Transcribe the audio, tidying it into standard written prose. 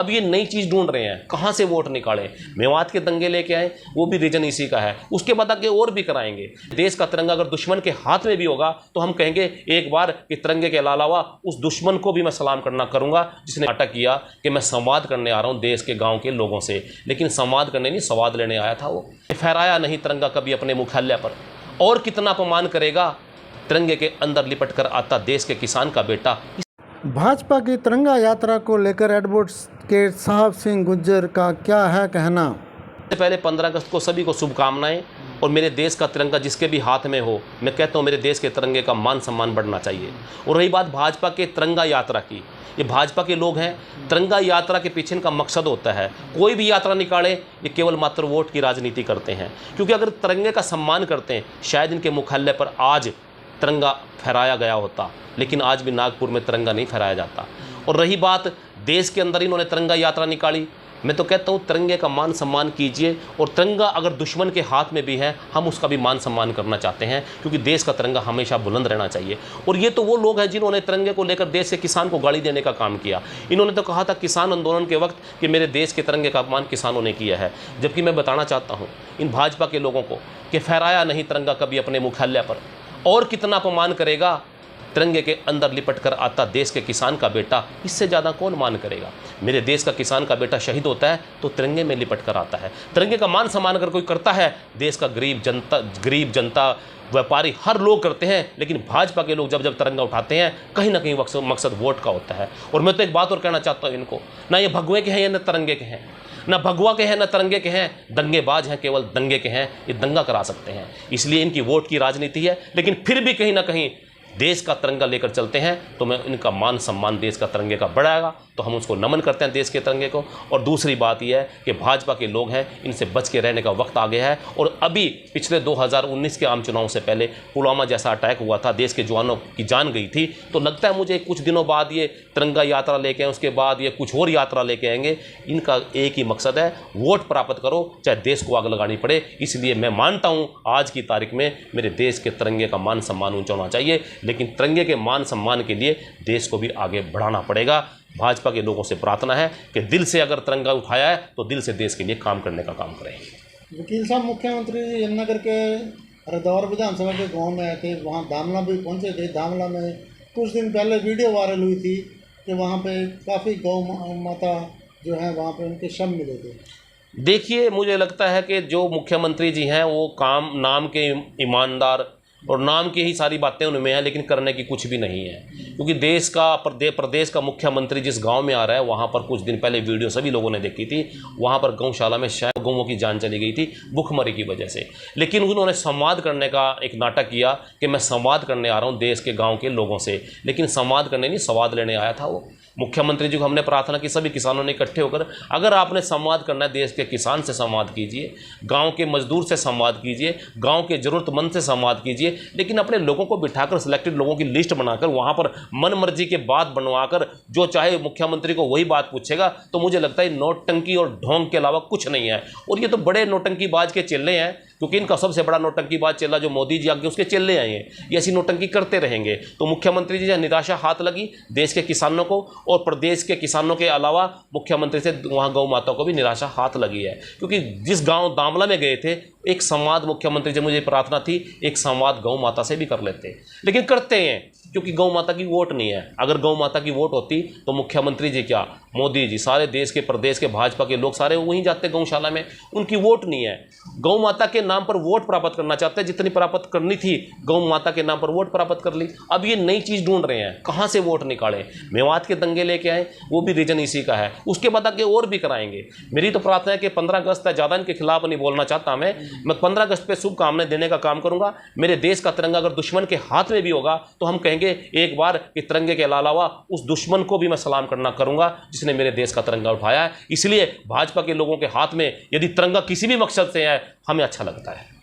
अब ये नई चीज़ ढूंढ रहे हैं, कहाँ से वोट निकालें। मेवात के दंगे लेके आए, वो भी रीजन इसी का है, उसके बाद आगे और भी कराएंगे। देश का तिरंगा अगर दुश्मन के हाथ में भी होगा तो हम कहेंगे एक बार कि तिरंगे के अलावा उस दुश्मन को भी मैं सलाम करना करूंगा जिसने नाटक किया कि मैं संवाद करने आ रहा हूँ देश के गाँव के लोगों से, लेकिन संवाद करने नहीं, संवाद लेने आया था। वो फहराया नहीं तिरंगा कभी अपने मुख्यालय पर, और कितना अपमान करेगा। तिरंगे के अंदर लिपट कर आता देश के किसान का बेटा। भाजपा की तिरंगा यात्रा को लेकर एडवोकेट के साहब सिंह गुज्जर का क्या है कहना। पहले 15 अगस्त को सभी को शुभकामनाएं, और मेरे देश का तिरंगा जिसके भी हाथ में हो, मैं कहता हूँ मेरे देश के तिरंगे का मान सम्मान बढ़ना चाहिए। और रही बात भाजपा के तिरंगा यात्रा की, ये भाजपा के लोग हैं, तिरंगा यात्रा के पीछे इनका मकसद होता है, कोई भी यात्रा निकाले ये केवल मात्र वोट की राजनीति करते हैं। क्योंकि अगर तिरंगे का सम्मान करते हैं, शायद इनके मुख्यालय पर आज तिरंगा फहराया गया होता, लेकिन आज भी नागपुर में तिरंगा नहीं फहराया जाता। और रही बात देश के अंदर इन्होंने तिरंगा यात्रा निकाली, मैं तो कहता हूँ तिरंगे का मान सम्मान कीजिए। और तिरंगा अगर दुश्मन के हाथ में भी है, हम उसका भी मान सम्मान करना चाहते हैं, क्योंकि देश का तिरंगा हमेशा बुलंद रहना चाहिए। और ये तो वो लोग हैं जिन्होंने तिरंगे को लेकर देश के किसान को गाली देने का काम किया। इन्होंने तो कहा था किसान आंदोलन के वक्त कि मेरे देश के तिरंगे का अपमान किसानों ने किया है। जबकि मैं बताना चाहता हूँ इन भाजपा के लोगों को कि फहराया नहीं तिरंगा कभी अपने मुख्यालय पर, और कितना अपमान करेगा। तिरंगे के अंदर लिपट कर आता देश के किसान का बेटा, इससे ज़्यादा कौन मान करेगा। मेरे देश का किसान का बेटा शहीद होता है तो तिरंगे में लिपट कर आता है। तिरंगे का मान सम्मान अगर कोई करता है, देश का गरीब जनता व्यापारी हर लोग करते हैं। लेकिन भाजपा के लोग जब जब तिरंगा उठाते हैं, कहीं ना कहीं मकसद वोट का होता है। और मैं तो एक बात और कहना चाहता हूँ इनको, ना ये भगवे के हैं या न तिरंगे के हैं, ना भगवा के हैं ना तिरंगे के हैं, दंगेबाज हैं, केवल दंगे के हैं, ये दंगा करा सकते हैं। इसलिए इनकी वोट की राजनीति है, लेकिन फिर भी कहीं ना कहीं देश का तिरंगा लेकर चलते हैं तो मैं इनका मान सम्मान देश का तिरंगे का बढ़ाएगा, तो हम उसको नमन करते हैं देश के तिरंगे को। और दूसरी बात यह है कि भाजपा के लोग हैं, इनसे बच के रहने का वक्त आ गया है। और अभी पिछले 2019 के आम चुनाव से पहले पुलवामा जैसा अटैक हुआ था, देश के जवानों की जान गई थी, तो लगता है मुझे कुछ दिनों बाद ये तिरंगा यात्रा लेके आए, उसके बाद ये कुछ और यात्रा लेके आएंगे। इनका एक ही मकसद है, वोट प्राप्त करो चाहे देश को आग लगानी पड़े। इसलिए मैं मानता हूँ आज की तारीख में मेरे देश के तिरंगे का मान सम्मान ऊंचा होना चाहिए, लेकिन तिरंगे के मान सम्मान के लिए देश को भी आगे बढ़ाना पड़ेगा। भाजपा के लोगों से प्रार्थना है कि दिल से अगर तिरंगा उठाया है तो दिल से देश के लिए काम करने का काम करें। वकील साहब, मुख्यमंत्री यमुनानगर के हरिद्वार विधानसभा के गांव में आए थे, वहाँ धामला भी पहुँचे थे। धामला में कुछ दिन पहले वीडियो वायरल हुई थी कि वहाँ पे काफ़ी गौ माता जो है वहाँ पे उनके शव मिले थे। देखिए, मुझे लगता है कि जो मुख्यमंत्री जी हैं वो काम नाम के ईमानदार और नाम की ही सारी बातें उनमें हैं, लेकिन करने की कुछ भी नहीं है। क्योंकि देश का प्रदेश का मुख्यमंत्री जिस गांव में आ रहा है, वहां पर कुछ दिन पहले वीडियो सभी लोगों ने देखी थी, वहां पर गौशाला में शायद गौओं की जान चली गई थी भूखमरी की वजह से। लेकिन उन्होंने संवाद करने का एक नाटक किया कि मैं संवाद करने आ रहा हूँ देश के गाँव के लोगों से, लेकिन संवाद करने नहीं, संवाद लेने आया था वो। मुख्यमंत्री जी को हमने प्रार्थना की सभी किसानों ने इकट्ठे होकर, अगर आपने संवाद करना है देश के किसान से संवाद कीजिए, गांव के मजदूर से संवाद कीजिए, गांव के जरूरतमंद से संवाद कीजिए, लेकिन अपने लोगों को बिठाकर सिलेक्टेड लोगों की लिस्ट बनाकर वहां पर मन मर्जी के बात बनवाकर जो चाहे मुख्यमंत्री को वही बात पूछेगा, तो मुझे लगता है नोटंकी और ढोंग के अलावा कुछ नहीं है। और ये तो बड़े नोटंकीबाज के चेले हैं, क्योंकि इनका सबसे बड़ा नोटंकीबाज चेला जो मोदी जी आगे उसके चेले आए हैं, ये ऐसी नोटंकी करते रहेंगे। तो मुख्यमंत्री जी निराशा हाथ लगी देश के किसानों को, और प्रदेश के किसानों के अलावा मुख्यमंत्री से वहाँ गौ माता को भी निराशा हाथ लगी है। क्योंकि जिस गांव दामला में गए थे, एक संवाद मुख्यमंत्री जी, मुझे प्रार्थना थी एक संवाद गौ माता से भी कर लेते, लेकिन करते हैं क्योंकि गौ माता की वोट नहीं है। अगर गौ माता की वोट होती तो मुख्यमंत्री जी क्या, मोदी जी, सारे देश के प्रदेश के भाजपा के लोग सारे वहीं जाते गौशाला में। उनकी वोट नहीं है, गौ माता के नाम पर वोट प्राप्त करना चाहते हैं, जितनी प्राप्त करनी थी गौ माता के नाम पर वोट प्राप्त कर ली। अब ये नई चीज़ ढूंढ रहे हैं, कहाँ से वोट निकालें। मेवात के दंगे लेके आए, वो भी रीजन इसी का है, उसके बाद आगे और भी कराएंगे। मेरी तो प्रार्थना है कि 15 अगस्त है, ज़्यादा इनके खिलाफ नहीं बोलना चाहता मैं 15 अगस्त पे शुभकामनाएं देने का काम करूंगा। मेरे देश का तिरंगा अगर दुश्मन के हाथ में भी होगा तो हम कहेंगे एक बार कि तिरंगे के अलावा उस दुश्मन को भी मैं सलाम करना करूंगा जिसने मेरे देश का तिरंगा उठाया है। इसलिए भाजपा के लोगों के हाथ में यदि तिरंगा किसी भी मकसद से है, हमें अच्छा लगता है।